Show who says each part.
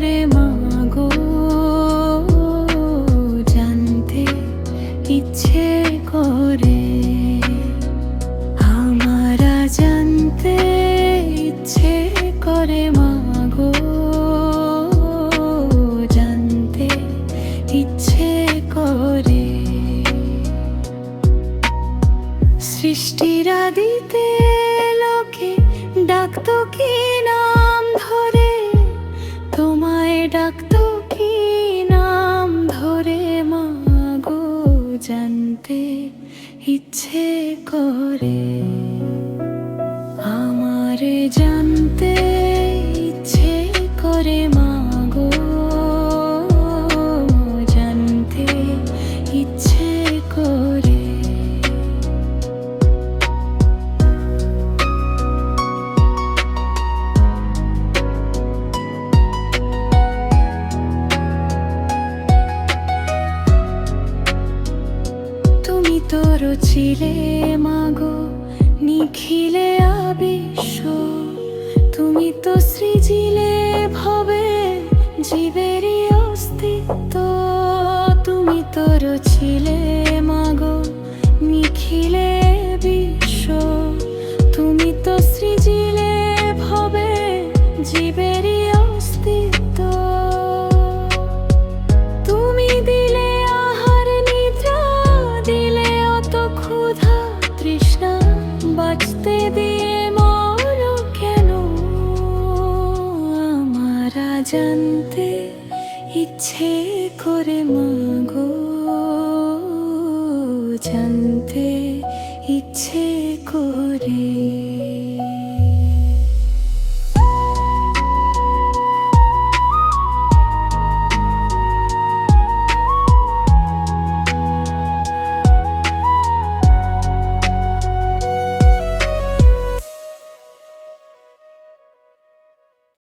Speaker 1: করে মাগো, জানতে ইচ্ছে করে। আমার জানতে ইচ্ছে করে মাগো, জানতে ইচ্ছে করে। সৃষ্টির আদিতে লোকে ডাকতো কি নাম ধরে, তোমায় ডাকতো কি নাম ধরে মাগো, জানতে ইচ্ছে করে। আমার জানতে ইচ্ছে করে মাগো, জানতে ইচ্ছে করে। তুমি তোর ছিলে মাগো নিখিলে আবিশ্ব, তুমি তো সৃজিলে ভবে জীবেরই অস্তিত্ব। তুমি তোর ছিলে মাগো নিখিলে বিশ্ব, তুমি তো সৃজিলে ভবে জীবেরই অস্তিত্ব। তুমি দিলে আহার নিদ্রা, দিলে অত ক্ষুধা তৃষ্ণা, বাঁচতে দিয়ে মরো কেন? আমার জানতে ইচ্ছে করে মাগো, জানতে ইচ্ছে করে।